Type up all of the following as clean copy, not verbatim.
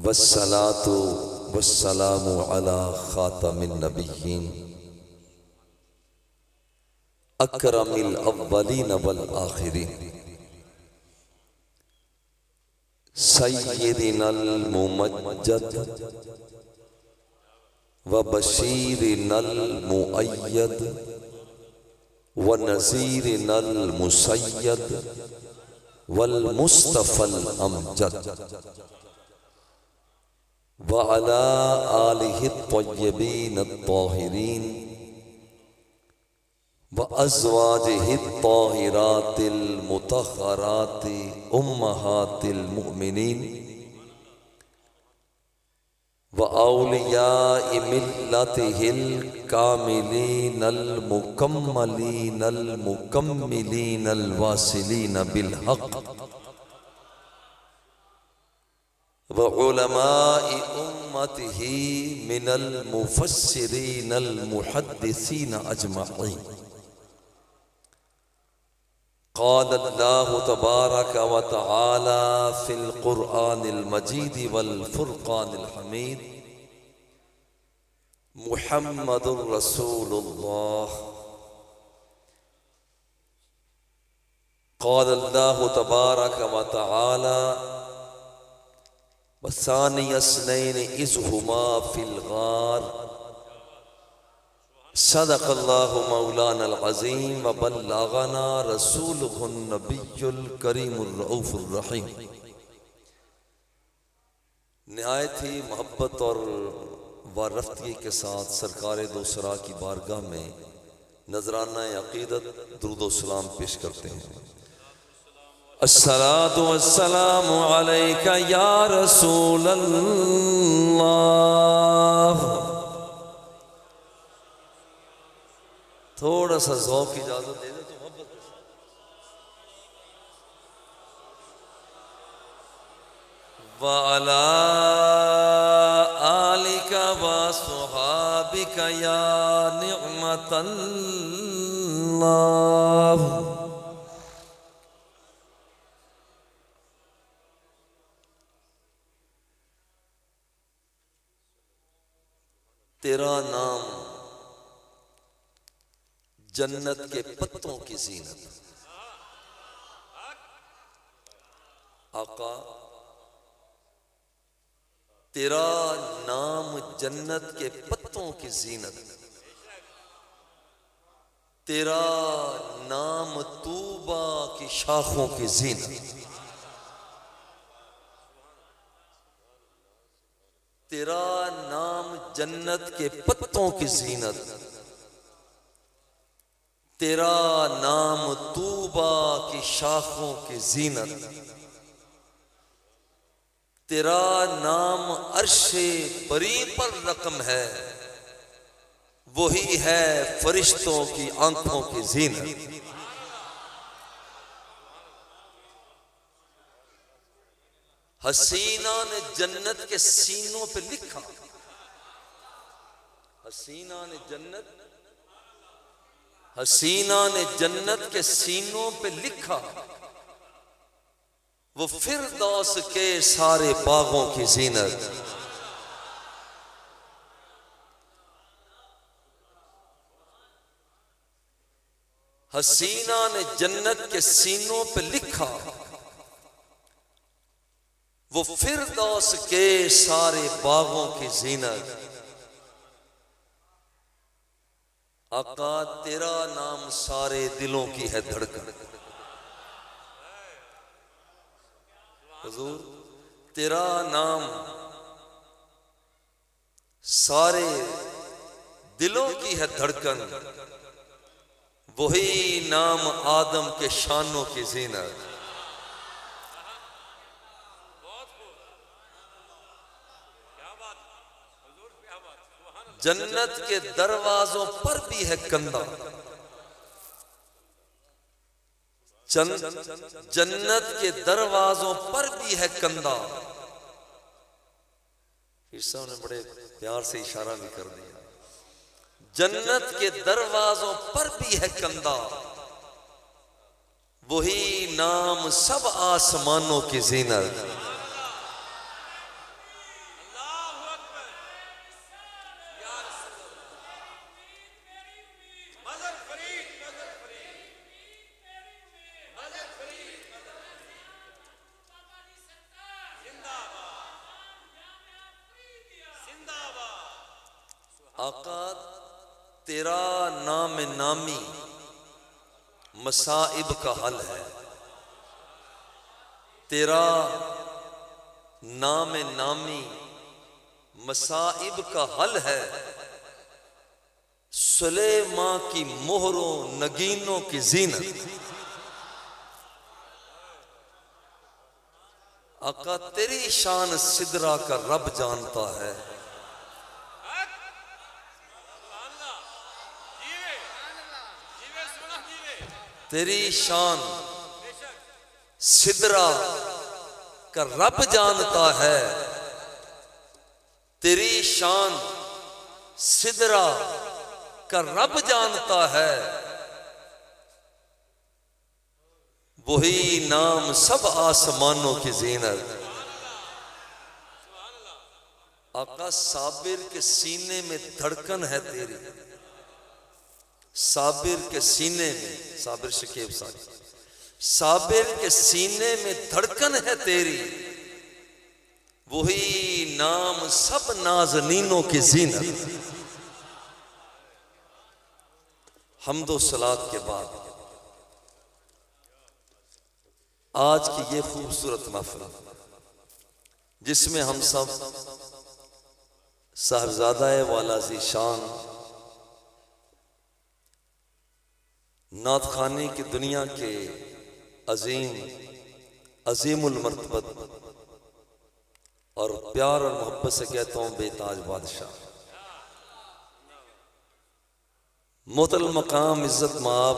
वस्सलातु वस्सलामु अला खातमिन नबिय्यीन अकरमिल अव्वलीन वल आखिरीन सय्यिदिनल मुमज्जद व बशीरिनल मुअय्यद व नज़ीरिनल मुसय्यद वल मुस्तफ़ल अमजद व अला आलिहि त्वय्यबीन त्ताहिरीन व अज़वाजिहि त्ताहिरातिल मुतहहराति उम्महातिल मुमिनीन व औलियाए मिल्लतिहिल कामिलीनल मुकम्मलीनल मुकम्मिलीनल वासिलीन बिल हक़ व उलमाए उम्मतिही मिनल मुफस्सिरीनल मुहद्दिसीन अजमईन। क़ाल अल्लाहु तबारक व तआला फ़िल क़ुरआनिल मजीद वल फ़ुरक़ानिल हमीद मुहम्मदुर रसूलुल्लाह। क़ाल अल्लाहु तबारक व तआला वसानी अस्नैनि इज़ हुमा फ़िल ग़ार सदक़ल्लाहु मौलानल अज़ीम व बल्लग़ना रसूलुहुन नबियुल करीमुर रऊफ़ुर रहीम। निहायत ही मोहब्बत और वारफ़्ती के साथ सरकार दो सरा की बारगाह में नजराना अक़ीदत दुरूद व सलाम पेश करते हैं। अस्सलातु वस्सलामु अलैका या रसूल अल्लाह। थोड़ा सा ज़ौक़ की इजाज़त दे दे तो मोहब्बत के साथ। व अला आलिका व सुहाबिका या निअमतल्लाह। तेरा नाम जन्नत के पत्तों की ज़ीनत। आका तेरा नाम जन्नत के पत्तों की ज़ीनत, तेरा नाम तूबा की शाखों की ज़ीनत, तेरा नाम जन्नत के पत्तों की ज़ीनत, तेरा नाम तूबा की शाखों की ज़ीनत, तेरा नाम अर्शे बरी पर रकम है, वही है फरिश्तों की आंखों की ज़ीनत। हसीना ने जन्नत के सीनों पे लिखा, हसीना ने जन्नत के सीनों पे लिखा, वो फिरदौस के सारे बागों की ज़ीनत। हसीना ने जन्नत के सीनों पे लिखा, वो फिरदौस के सारे बागों की ज़ीनत। आका तेरा नाम सारे दिलों की है धड़कन। हुजूर तेरा नाम सारे दिलों की है धड़कन, वही नाम आदम के शानों की ज़ीनत। जन्नत के दरवाजों पर भी है कंधा, जन्नत के दरवाजों पर भी है कंधा। फिर साहब ने बड़े प्यार से इशारा भी कर दिया। जन्नत के दरवाजों पर भी है कंधा, वही नाम सब आसमानों की ज़ीनत। आका तेरा नाम नामी मसाइब का हल है, तेरा नाम नामी मसाइब का हल है। सुलेमा की मोहरों नगीनों की जीनत। आका तेरी शान सिदरा का रब जानता है। तेरी शान सिदरा का रब जानता है। तेरी शान सिदरा का रब जानता है। वही नाम सब आसमानों की जीनत। आका साबिर के सीने में धड़कन है तेरी, साबिर के सीने में, साबिर शकीब साहब, साबिर के सीने में धड़कन है तेरी। वही नाम सब नाज़नीनों की जीनत। हम्दो सलात के बाद आज की ये खूबसूरत महफिल जिसमें हम सब साहबजादा वाला ज़ीशान नात खाने की दुनिया के अजीमुल मर्तबत और प्यार और मोहब्बत से कहता हूं बेताज बादशाह मोहतरम मकाम इज्जत माब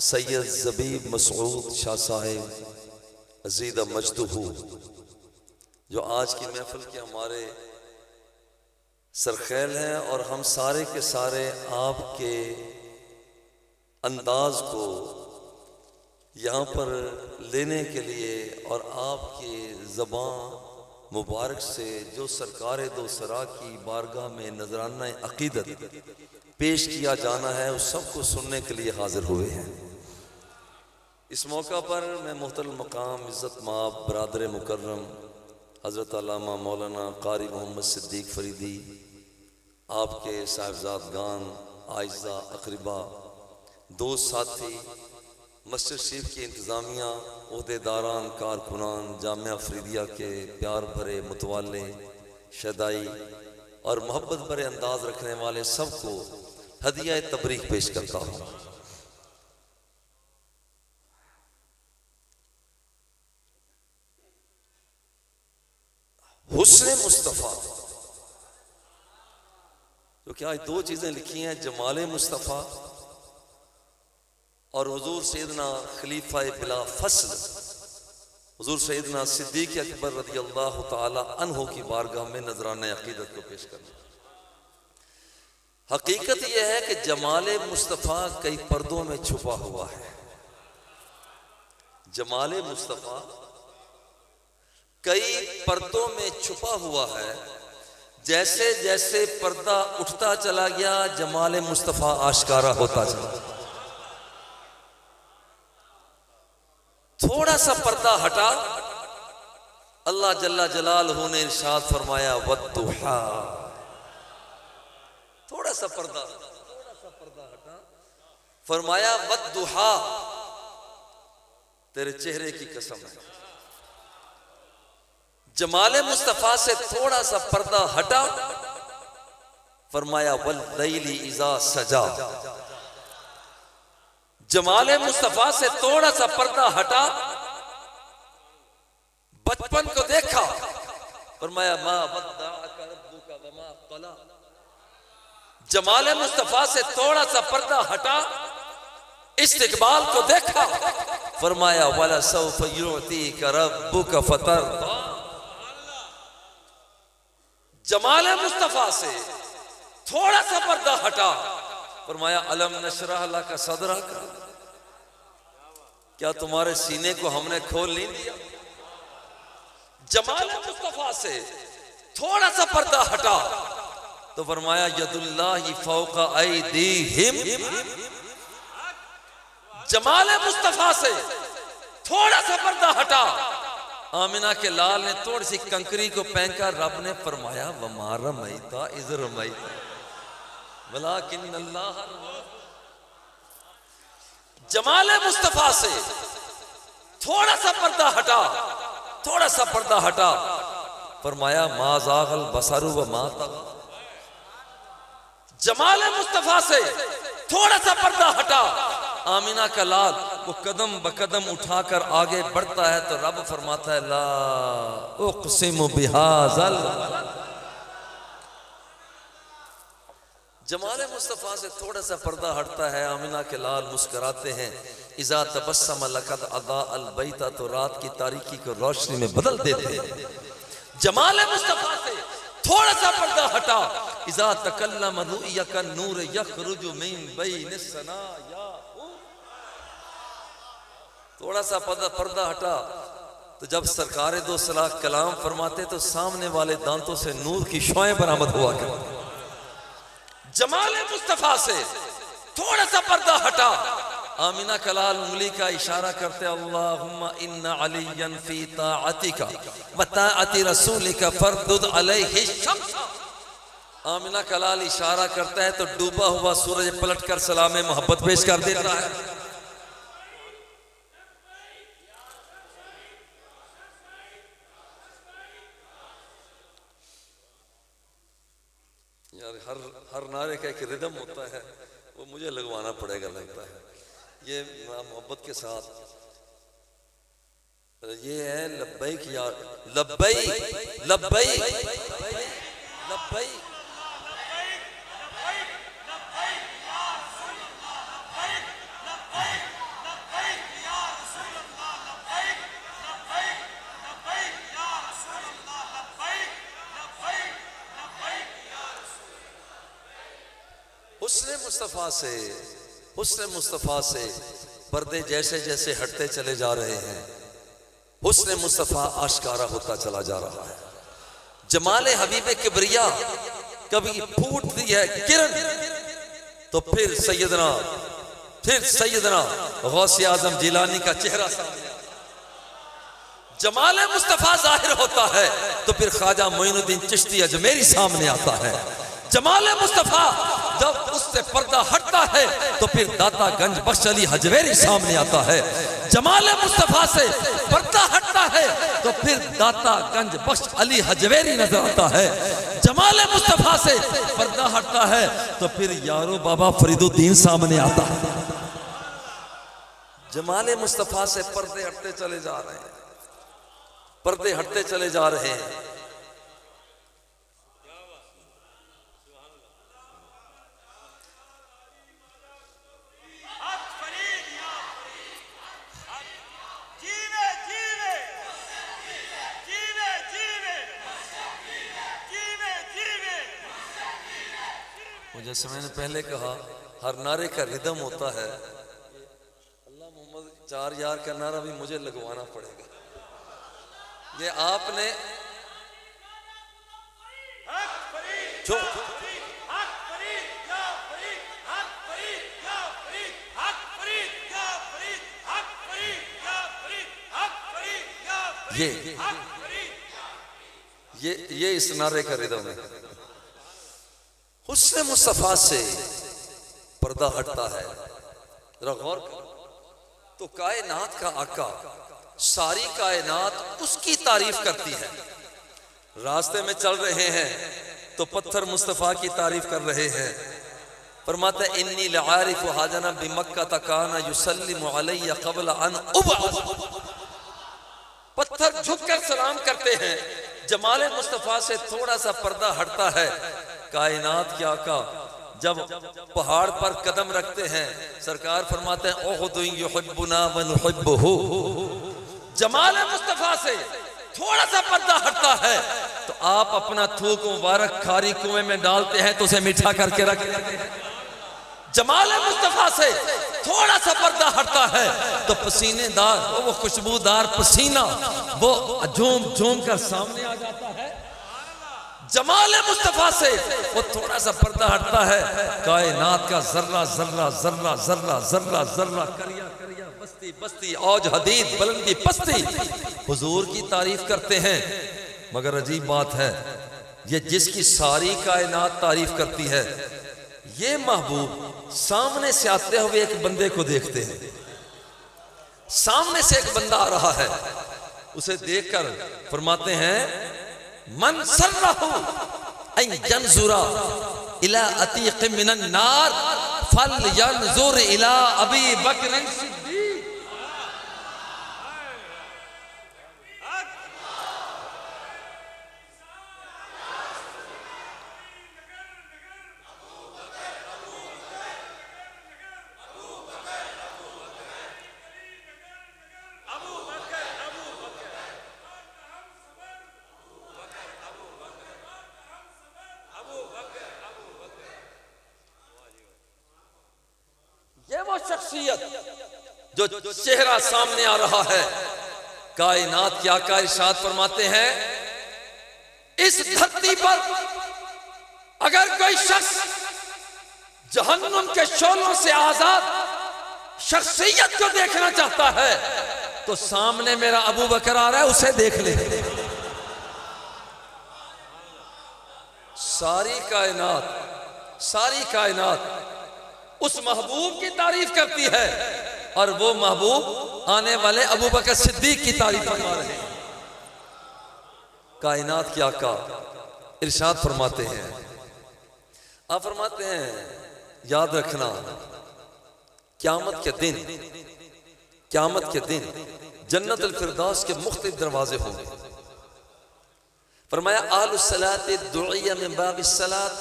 सैयद ज़बीब मसूद शाह साहिब अज़ीदा मजदूहू, जो आज की महफिल के हमारे सरखेल हैं और हम सारे के सारे आपके अंदाज को यहाँ पर लेने के लिए और आपकी ज़बान मुबारक से जो सरकार दो सरा की बारगाह में नजराना अकीदत पेश किया जाना है उस सब को सुनने के लिए हाजिर हुए हैं। इस मौका पर मैं मोहतरम मकाम इज़्ज़त माब बरादर मुकर्रम हज़रत अल्लामा मौलाना कारी मोहम्मद सिद्दीक फरीदी, आपके साहिबजादगान, आइज़ा, अक़रिबा, दोस्त साथी, मस्जिद शरीफ की इंतज़ामिया, ओहदेदारान, कारकुनान, जामिया फरीदिया के प्यार भरे मुतवाले, शदाई और मोहब्बत भरे अंदाज रखने वाले सबको हदिया तबरीक पेश करता हूँ। हुस्न मुस्तफ़ा, तो क्या दो चीज़ें लिखी हैं, जमाले मुस्तफ़ा और हुजूर सैयदना खलीफा बिला फसल हुजूर सैयदना सिद्दीक़ अकबर रज़ी अल्लाह ताला अन्हु की बारगाह में नजराना अक़ीदत को पेश करना। हकीकत यह है कि जमाले मुस्तफ़ा कई पर्दों में छुपा हुआ है। जमाले मुस्तफ़ा कई पर्दों में छुपा हुआ है। जैसे जैसे पर्दा उठता चला गया जमाले मुस्तफ़ा आश्कारा होता चला। थोड़ा सा पर्दा हटा, अल्लाह जल्ला जलालहू ने इरशाद फरमाया वद्दुहा। थोड़ा सा पर्दा हटा, फरमाया वद्दुहा, तेरे चेहरे की कसम है। जमाले मुस्तफ़ा से थोड़ा सा पर्दा हटा, फरमाया वल्लैली इज़ा सजा। जमाले मुस्तफ़ा से थोड़ा सा पर्दा हटा, बचपन को देखा, फरमाया मा वद्दअका रब्बुका वमा क़ला। जमाले मुस्तफ़ा से थोड़ा सा पर्दा हटा, इस्तिक़बाल को देखा, फरमाया वला सौफ युअतीका रब्बुका फतरदा। जमाले मुस्तफ़ा से थोड़ा सा पर्दा हटा, फरमाया अलम नशरह लका सदरक, क्या तुम्हारे सीने को हमने खोल नहीं दिया। जमाले मुस्तफ़ा से थोड़ा सा पर्दा हटा तो फरमाया यदुल्लाहि फौका ऐदीहिम। जमाले मुस्तफ़ा से थोड़ा सा पर्दा हटा, आमिना के लाल ने थोड़ी सी कंकरी को फेंका, रब ने फरमाया वमा रमैता इज़ रमैता। वलाकिन्नल्लाह जमाले मुस्तफा से थोड़ा सा पर्दा हटा, थोड़ा सा पर्दा हटा, फरमाया मा ज़ागल बसरु व मा तग़ा। जमाले मुस्तफा से थोड़ा सा पर्दा हटा, आमिना का लाल वो कदम बकदम उठाकर आगे बढ़ता है तो रब फरमाता है ला उक़सिमु बिहाज़ल। जमाले मुस्तफ़ा से थोड़ा सा पर्दा हटता है, आमिना के लाल मुस्कुराते हैं। इज़ा तबस्सम लक़द अज़ा अल बैता, तो रात की तारीकी को रोशनी में बदल देते हैं। जमाले मुस्तफ़ा से थोड़ा सा पर्दा हटा, इज़ा तकल्लम रुइया का नूर यखरुजु मिन बैनि सनाया। थोड़ा सा पर्दा हटा तो जब सरकारे दो सलाह कलाम फरमाते तो सामने वाले दांतों से नूर की शुआएं बरामद हुआ करती। जमाले मुस्तफा से थोड़ा सा पर्दा हटा, आमिना कलाल उंगली का इशारा करते अल्लाहुम्मा इन्ना अलियन फी ताअतिका व ताअति रसूलिका फरदुद अलैहि शम्स। आमिना कलाल इशारा करता है तो डूबा हुआ सूरज पलटकर सलाम मोहब्बत पेश कर देता है। यार हर नारे का एक रिदम होता है, वो मुझे लगवाना पड़ेगा लगता है। ये मोहब्बत के साथ ये है लब्बैक या लब्बैक लब्बैक लब्बैक। हुस्न मुस्तफ़ा से पर्दे जैसे जैसे हटते चले जा रहे हैं, हुस्न मुस्तफ़ा आश्कारा होता चला जा रहा है। जमाले हबीब किबरिया कभी फूटती है किरण तो फिर सैयदना गौसे आजम जिलानी का चेहरा सामने। जमाले मुस्तफ़ा जाहिर होता है तो फिर ख्वाजा मोइनुद्दीन चिश्ती अजमेरी सामने आता है। जमाले मुस्तफ़ा जब उससे पर्दा हटता है तो फिर दाता गंज बख्श अली हजवेरी सामने आता है। जमाले मुस्तफ़ा से पर्दा हटता है तो फिर दाता गंज बख्श अली हजवेरी नजर आता है। जमाले मुस्तफ़ा से पर्दा हटता है तो फिर यारो बाबा फरीदुद्दीन सामने आता है। जमाले मुस्तफ़ा से पर्दे हटते चले जा रहे हैं, पर्दे हटते चले जा रहे हैं। जैसे मैंने पहले कहा हर नारे का रिदम होता है। अल्लाह मोहम्मद 4 यार का नारा भी मुझे लगवाना पड़ेगा। ये आपने जो ये इस नारे का रिदम है। हुस्न मुस्तफ़ा से पर्दा हटता है। जरा गौर करो तो कायनात का आका, सारी कायनात उसकी तारीफ करती है। रास्ते में चल रहे हैं तो पत्थर मुस्तफ़ा की तारीफ कर रहे हैं। फरमाते इन्नी लआरिफु हाजना बिमक्का तकाना युसल्लिमु अलैया क़ब्ल अन उबअस। पत्थर झुककर सलाम करते हैं। जमाले मुस्तफ़ा से थोड़ा सा पर्दा हटता है। कायनात के आका जब पहाड़ पर कदम रखते हैं, सरकार फरमाते हैं उहुद युहिब्बुना व नुहिब्बुहु। जमाल मुस्तफा से थोड़ा सा पर्दा हटता है तो आप अपना थूक मुबारक खारी कुएं में डालते हैं तो उसे मीठा करके रखते हैं। जमाल मुस्तफा से थोड़ा सा पर्दा हटता है तो पसीनेदार वो खुशबूदार पसीना वो झूम झूम कर सामने आ जाता है। जमाल मुस्तफा से वो थोड़ा सा पर्दा हटता है, कायनात का जर्रा जर्रा जर्रा जर्रा जर्रा जर्रा करिया करिया बस्ती बस्ती औज हदीद बुलंदी पस्ती हुजूर की तारीफ करते हैं। मगर अजीब बात है, ये जिसकी सारी कायनात तारीफ करती है, ये महबूब सामने से आते हुए एक बंदे को देखते हैं। सामने से एक बंदा आ रहा है, उसे देखकर फरमाते हैं मन सर्रहु अन यंजुरा इला अतीक़ मिनन नार फलयंजुर इला अबी बकर सिद्दीक़। ये वो शख्सियत जो चेहरा सामने आ रहा है। कायनात के आका इरशाद फरमाते हैं, इस धरती पर अगर कोई शख्स जहन्नुम के शोलों से आजाद शख्सियत को देखना चाहता है तो सामने मेरा अबू बकर आ रहा है, उसे देख ले। सारी कायनात उस महबूब की तारीफ करती है और वो महबूब आने वाले अबू बकर सिद्दीक की तारीफ फरमा रहे हैं। कायनात के आका इरशाद फरमाते हैं, आप फरमाते हैं याद रखना क़यामत के दिन जन्नतुल फिरदौस के मुख्तलिफ दरवाजे होंगे। फरमाया अहलुस सलात दुइया मिन बाबिस सलात,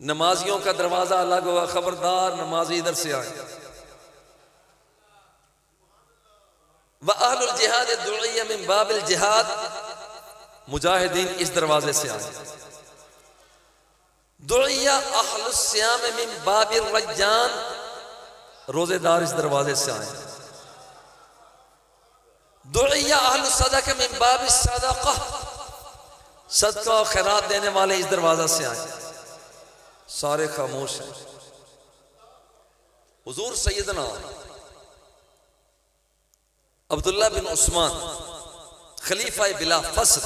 नमाजियों का दरवाजा अलग होगा, खबरदार नमाजी इधर से आए। व अहलुल जिहाद दुइया मिन बाबिल जिहाद, मुजाहिदीन इस दरवाजे से आए। दुइया अहलुस सियाम मिन बाबिर रज्जान, रोजेदार इस दरवाजे से आए। दुइया अहलुस सदका मिन बाबिस सदका, सदका और खैरात देने वाले इस दरवाजा से आए। सारे खामोश हैं। हुजूर सैयदना अब्दुल्ला बिन उस्मान खलीफा बिला फस्ल,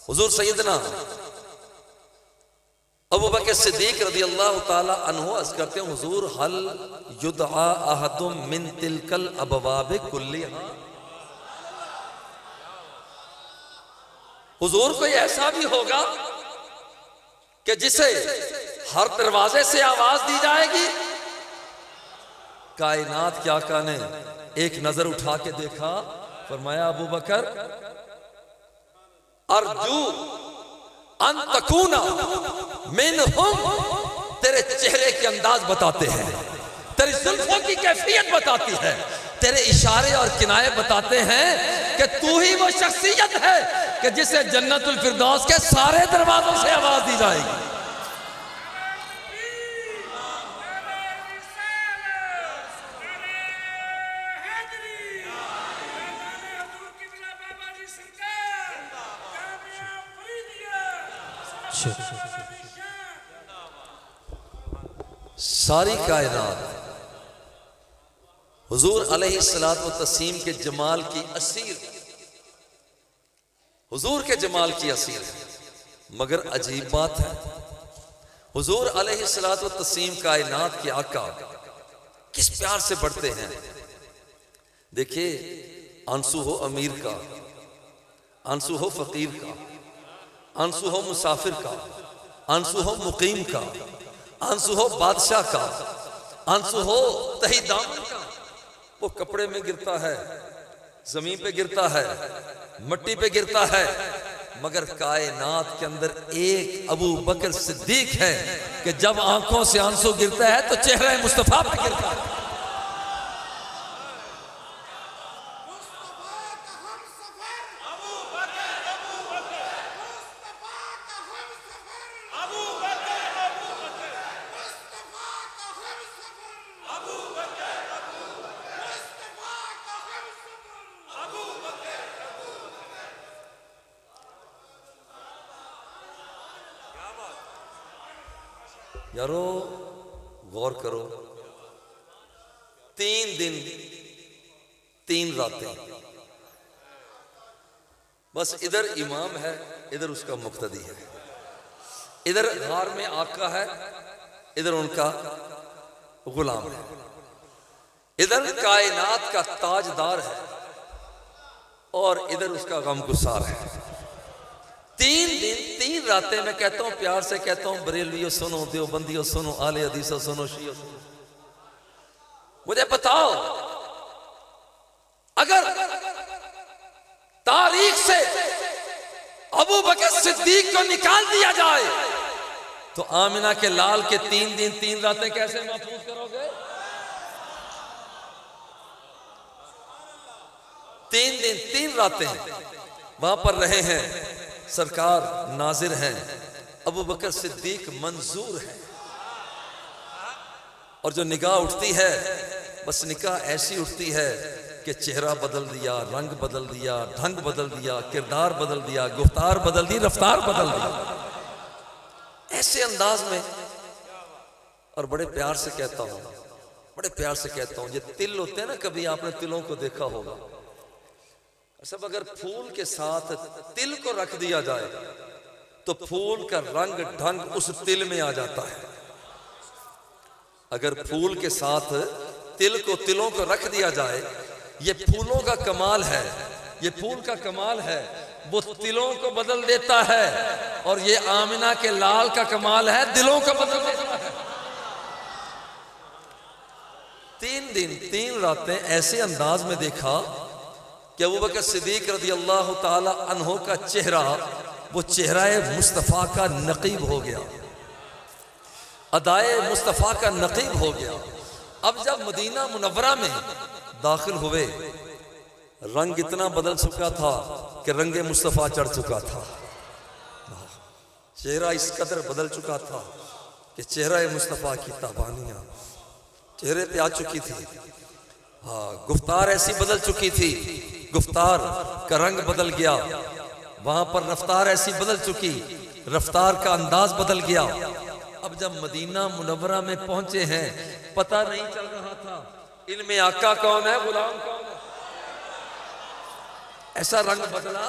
हुजूर सैयदना अबू बकर सिद्दीक रज़ी अल्लाह ताला अन्हु अर्ज़ करते हैं, हुजूर हल युदआ अहदुम मिन तिलकल अबवाब कुल्लिहा, हुजूर कोई ऐसा भी होगा कि जिसे हर दरवाजे से आवाज दी जाएगी। कायनात के आका ने एक नजर उठा के देखा, फरमाया अबू बकर अर्जू अन तकूना मिनहुम, तेरे चेहरे के अंदाज बताते हैं, तेरी जुल्फों की कैफियत बताती है, तेरे इशारे और किनारे बताते हैं कि तू ही वो शख्सियत है कि जिसे जन्नतुल फिरदौस के सारे दरवाजों से आवाज दी जाएगी। सारी कायनात हुजूर अलैहिस्सलातु व तस्लीम के जमाल की असीर, हुजूर के जमाल की असीर है। मगर अजीब बात है, हुजूर अलैहिस्सलातु व तस्लीम कायनात के आका किस प्यार से बढ़ते हैं। देखिए, आंसू हो अमीर का, आंसू हो फकीर का, आंसू हो मुसाफिर का, आंसू हो मुकीम का, आंसू हो बादशाह का, आंसू हो तही दामन का, वो कपड़े में गिरता है, जमीन पे गिरता है, मिट्टी पे गिरता है, मगर कायनात के अंदर एक अबू बकर सिद्दीक है कि जब आंखों से आंसू गिरता है तो चेहरा मुस्तफा पे गिरता है। यारो गौर करो, 3 दिन 3 रातें, बस इधर इमाम है, इधर उसका मुक्तदी है, इधर गार में आका है, इधर उनका गुलाम है, इधर कायनात का ताजदार है और इधर उसका गमगुसार है। 3 दिन 3 रातें मैं कहता हूं, प्यार से कहता हूं, बरेलवियों सुनो, देवबंदियों सुनो, आले हदीसों सुनो, शियो सुनो, मुझे बताओ अगर तारीख से अबू बकर सिद्दीक को निकाल दिया जाए तो आमिना के लाल के 3 दिन 3 रातें कैसे महफूज करोगे? 3 दिन 3 रातें वहां पर रहे हैं, सरकार नाजिर हैं, अबू बकर सिद्दीक मंजूर है। और जो निगाह उठती है, बस निगाह ऐसी उठती है कि चेहरा बदल दिया, रंग बदल दिया, ढंग बदल दिया, किरदार बदल दिया, गुफ्तार बदल दी, रफ्तार बदल दी, ऐसे अंदाज में। और बड़े प्यार से कहता हूं, बड़े प्यार से कहता हूं, ये तिल होते हैं ना, कभी आपने तिलों को देखा होगा। सब अगर फूल के साथ तिल को रख दिया जाए तो फूल का रंग ढंग उस तिल में आ जाता है। अगर फूल के साथ तिलों को रख दिया जाए, ये फूलों का कमाल है, ये फूल का कमाल है, वो तिलों को बदल देता है। और ये आमिना के लाल का कमाल है, दिलों को बदल देता है। 3 दिन 3 रातें ऐसे अंदाज में देखा कि अबू बकर सिद्दीक रज़ी अल्लाह ताला अन्हो का चेहरा, वो चेहरा मुस्तफ़ा का नकीब हो गया, अदाए मुस्तफ़ा का नकीब हो गया। अब जब मदीना मुनव्वरा में दाखिल हुए, रंग इतना बदल चुका था कि रंगे मुस्तफ़ा चढ़ चुका था, चेहरा इस कदर बदल चुका था कि चेहरा मुस्तफ़ा की ताबानियां चेहरे पे आ चुकी थी। हाँ, गुफ्तार ऐसी बदल चुकी थी, गुफ्तार का रंग बदल गया, वहां पर रफ्तार ऐसी बदल चुकी, रफ्तार का अंदाज बदल गया। अब जब मदीना मुनव्वरा में पहुंचे हैं, पता नहीं चल रहा था इनमें आका कौन है, गुलाम कौन है। ऐसा रंग बदला,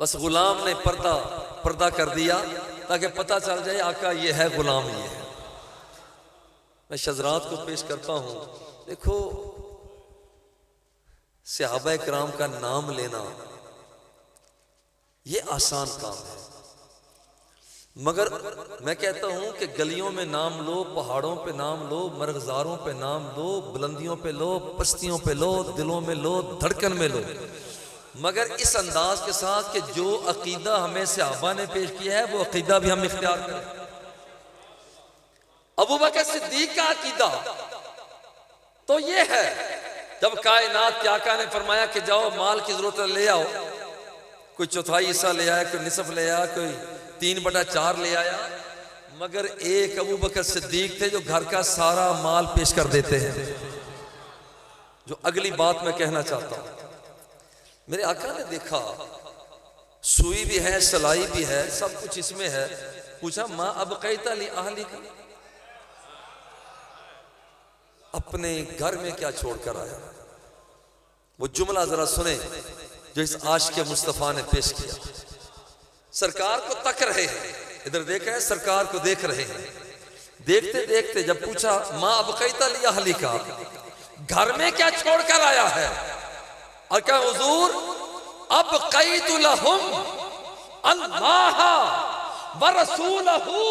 बस गुलाम ने पर्दा कर दिया ताकि पता चल जाए आका ये है, गुलाम ये है। मैं शज़रात को पेश करता हूं। देखो, सहाबा किराम का नाम लेना ये आसान काम है, मगर मैं कहता हूं कि गलियों में नाम लो, पहाड़ों पे नाम लो, मरग़ज़ारों पे नाम लो, बुलंदियों पे लो, पस्तियों पे लो, दिलों में लो, धड़कन में लो, मगर इस अंदाज के साथ कि जो अकीदा हमें सहाबा ने पेश किया है वो अकीदा भी हम इख्तियार करें। अबू बकर सिद्दीक का अकीदा तो ये है, जब कायनात के आका ने फरमाया कि जाओ माल की जरूरत ले आओ, कोई चौथाई हिस्सा ले आया, कोई निसफ ले आया, कोई 3/4 ले आया, मगर एक अबू बकर सिद्दीक थे जो घर का सारा माल पेश कर देते हैं। जो अगली बात मैं कहना चाहता हूं, मेरे आका ने देखा सुई भी है, सलाई भी है, सब कुछ इसमें है। पूछा, माँ अब कैता ली आहली का, अपने घर में क्या छोड़कर आया। वो जुमला जरा सुने जो इस आशिक़ मुस्तफ़ा ने पेश किया। सरकार को तक रहे हैं, इधर देख रहे हैं, सरकार को देख रहे हैं। देखते देखते जब पूछा, माँ अब कैता ली आहली का, घर में क्या छोड़कर आया है, और क्या हुजूर अब क़ैतु लहुम अल्लाह व रसूलहू,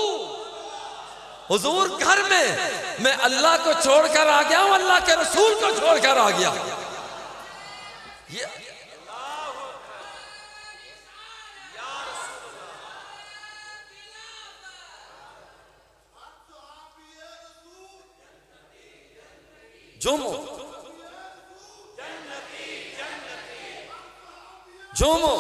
हुजूर घर में मैं अल्लाह को छोड़कर आ गया हूं, अल्लाह के रसूल को छोड़कर आ गया। ये झूमो झूमो,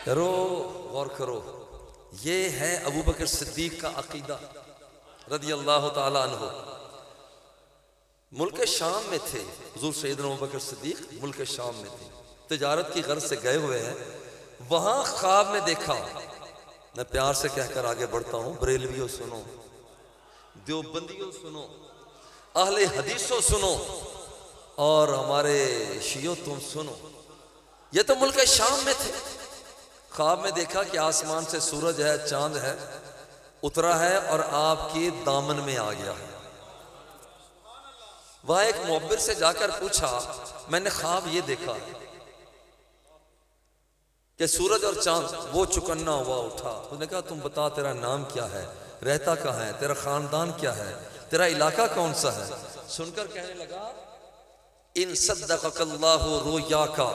करो गौर करो, ये है अबू बकर सिद्दीक का अकीदा रज़ी अल्लाह ताला अन्हु। मुल्क शाम में थे हुज़ूर सैयदना अबू बकर सिद्दीक, मुल्क शाम में थे, तिजारत की गर्ज से गए हुए हैं। वहां ख्वाब में देखा मैं प्यार से कहकर आगे बढ़ता हूं, बरेलवियों सुनो, देवबंदियों सुनो, अहले हदीसों सुनो, और हमारे शियो तुम सुनो। ये तो मुल्क शाम में थे, ख्वाब में देखा कि आसमान से सूरज है, चांद है, उतरा है और आपके दामन में आ गया है। वह एक मुअब्बिर से जाकर पूछा, मैंने ख्वाब ये देखा कि सूरज और चांद वो चुकन्ना हुआ उठा। उसने कहा तुम बता तेरा नाम क्या है, रहता कहाँ है, तेरा खानदान क्या है, तेरा इलाका कौन सा है। सुनकर कहने लगा, इन सद्दक़ल्लाहु रुयाका,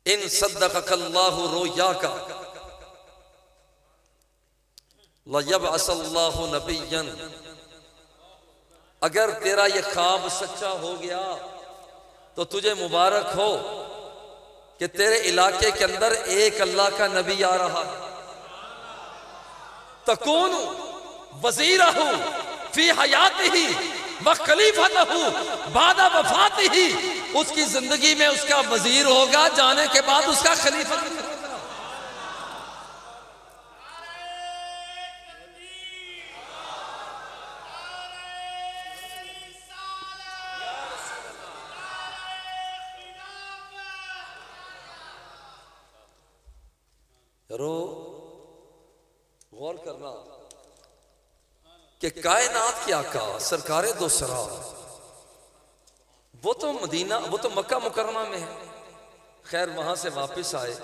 इन सद्दक़ल्लाहु रुयाका लयबअसल्लाहु नबिय्यन, अगर तेरा ये ख्वाब सच्चा हो गया तो तुझे मुबारक हो कि तेरे इलाके के अंदर एक अल्लाह का नबी आ रहा है। तकून वज़ीरहु फी हयातिही व खलीफतहु बादा वफातिही, उसकी जिंदगी में उसका वजीर होगा, जाने के बाद उसका खलीफा होगा। गौर करना कि कायनात के आका सरकारे दो सरा, वो तो मदीना, वो तो मक्का मुकरमा में है। खैर वहां से वापस आए,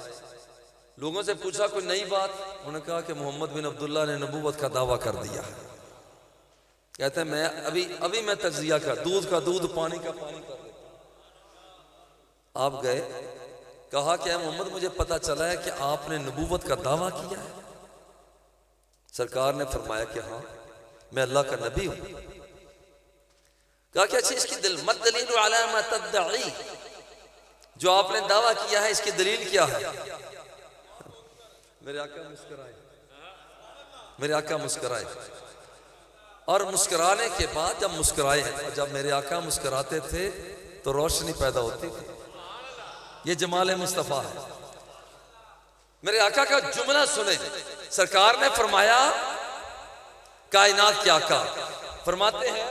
लोगों से पूछा कोई नई बात, उन्होंने कहा कि मोहम्मद बिन अब्दुल्ला ने नबूवत का दावा कर दिया है। कहते हैं मैं अभी मैं तज्जिया कर, दूध का दूध पानी का पानी कर देता। आप गए, कहा कि मोहम्मद मुझे पता चला है कि आपने नबूवत का दावा किया है। सरकार ने फरमाया कि हाँ मैं अल्लाह का नबी हूं। कहा कि अच्छा इसकी मत दलील अला मा तद्दई, जो आपने दावा किया है इसकी दलील क्या है। मेरे आका मुस्कुराए, मेरे आका मुस्कुराए, और मुस्कुराने के बाद जब मुस्कुराए, जब मेरे आका मुस्कुराते थे तो रोशनी पैदा होती थी। ये जमाल मुस्तफा है। मेरे आका का जुमला सुने, सरकार ने फरमाया, कायनात के आका फरमाते हैं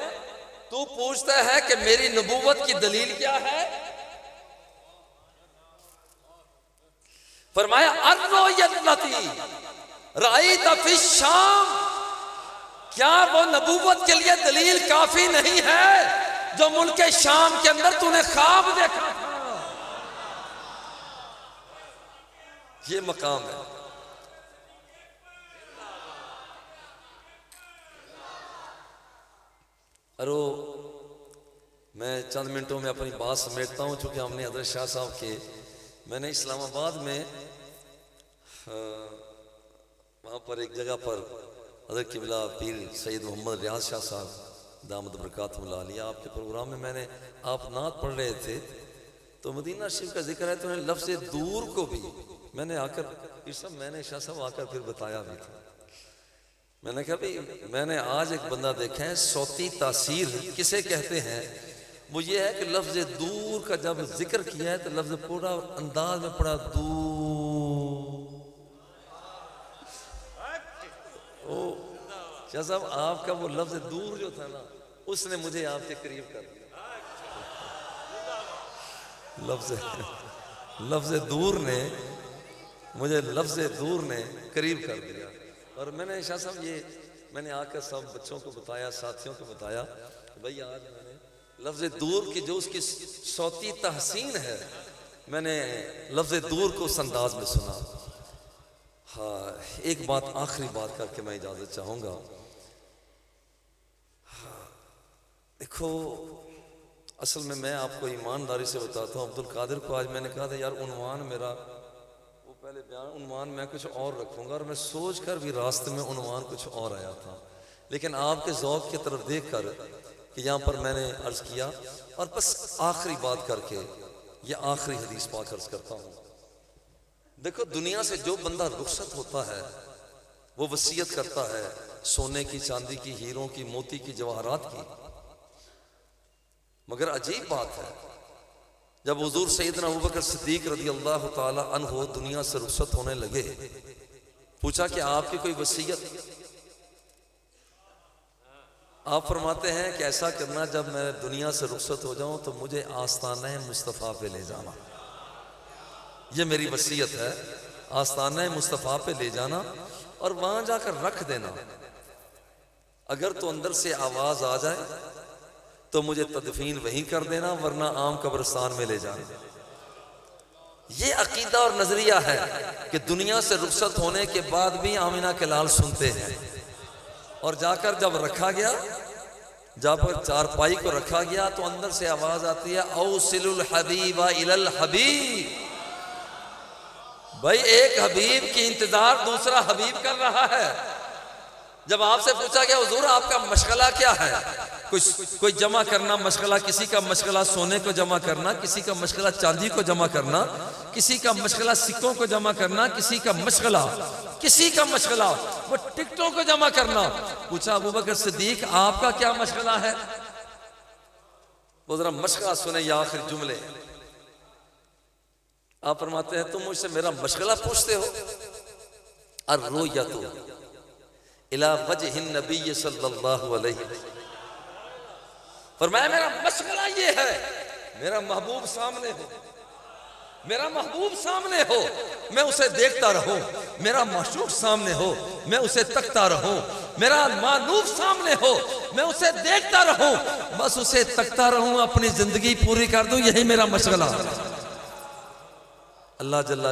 तू पूछता है कि मेरी नबूवत की दलील क्या है। फरमाया अर्रोयती राईत फी शाम, क्या वो नबूवत के लिए दलील काफी नहीं है जो मुल्क शाम के अंदर तूने ख्वाब देखा था। ये मकाम है। अरे मैं चंद मिनटों में अपनी बात समेटता हूँ, चूंकि हमने हज़रत शाह साहब के, मैंने इस्लामाबाद में वहाँ पर एक जगह पर हज़रत किबला पीर सैयद मोहम्मद रियाज शाह साहब दामद बरकातुहुल्लाह अलैह, आपके प्रोग्राम में मैंने, आप नात पढ़ रहे थे तो मदीना शरीफ का जिक्र है, तो लफ्ज़ दूर को भी मैंने आकर, फिर सब मैंने शाह साहब आकर फिर बताया भी था। मैंने कहा भाई मैंने आज एक बंदा देखा है, सौती तासीर किसे कहते हैं, वो ये है कि लफ्ज़ दूर का जब जिक्र किया है तो लफ्ज़ पूरा अंदाज में पड़ा दूर। ओ शाह साहब आपका वो लफ्ज़ दूर जो था ना, उसने मुझे आपके करीब कर दिया। लफ्ज़ दूर ने मुझे, लफ्ज़ दूर ने करीब कर दिया। और मैंने शाह साहब ये मैंने आकर सब बच्चों को बताया, साथियों को बताया, भाई आज मैंने लफ्ज़ दूर की जो उसकी सौती तहसीन है, मैंने लफ्ज़ दूर को उस अंदाज में सुना। हाँ, एक बात, आखिरी बात करके मैं इजाज़त चाहूँगा। हाँ, देखो असल में मैं आपको ईमानदारी से बताता हूँ, अब्दुल कादिर को आज मैंने कहा था यार उन्वान मेरा, वो पहले बयान उन्वान मैं कुछ और रखूँगा, और मैं सोच कर भी रास्ते में उन्वान कुछ और आया था, लेकिन आपके ज़ौक़ की तरफ देख कर कि यहाँ पर मैंने अर्ज़ किया। और बस आखिरी बात करके ये आखिरी हदीस पाक अर्ज़ करता हूँ। देखो दुनिया से जो बंदा रुखसत होता है वो वसीयत करता है सोने की, चांदी की, हीरों की, मोती की, जवाहरात की। मगर अजीब बात है जब हुजूर सैयदना अबू बकर सिद्दीक रज़ी अल्लाह ताला अन्हो दुनिया से रुखसत होने लगे, पूछा कि आपकी कोई वसीयत? आप फरमाते हैं कि ऐसा करना, जब मैं दुनिया से रुखसत हो जाऊं तो मुझे आस्ताने मुस्तफ़ा पे ले जाना। ये मेरी वसीयत है, आस्ताने मुस्तफ़ा पे ले जाना और वहां जाकर रख देना। अगर तो अंदर से आवाज आ जाए तो मुझे तदफीन वहीं कर देना, वरना आम कब्रिस्तान में ले जाना। ये अकीदा और नजरिया है कि दुनिया से रुखसत होने के बाद भी आमिना के लाल सुनते हैं। और जाकर जब रखा गया, जब चारपाई को रखा गया तो अंदर से आवाज आती है, औसिलुल हबीबा इलल हबीब। भाई एक हबीब की इंतजार दूसरा हबीब कर रहा है। जब आपसे पूछा गया हुजूर आपका मशगला क्या है, कोई जमा करना मशगला, किसी का मशगला सोने को जमा करना, किसी का मशगला चांदी को जमा करना, किसी का मशगला सिक्कों को जमा करना, किसी का मशगला वो टिकटों को जमा करना। पूछा अबू बकर सिद्दीक आपका क्या मशगला है? वो जरा मशगला सुने, या आखिर जुमले। आप फरमाते हैं तुम मुझसे मेरा मशगला पूछते हो। अर्रुयतु इला वजहिन नबी सल्लल्लाहु अलैहि वसल्लम। फरमाया मेरा मशगला ये है, मेरा महबूब सामने हो, मेरा महबूब सामने हो, मैं उसे देखता रहूं। मेरा माशूक सामने हो, मैं उसे तकता रहूं। मेरा मानूब सामने हो, मैं उसे देखता रहूं, बस उसे तकता रहूं, अपनी जिंदगी पूरी कर दूं। यही मेरा मशगला। अल्लाह जल्ला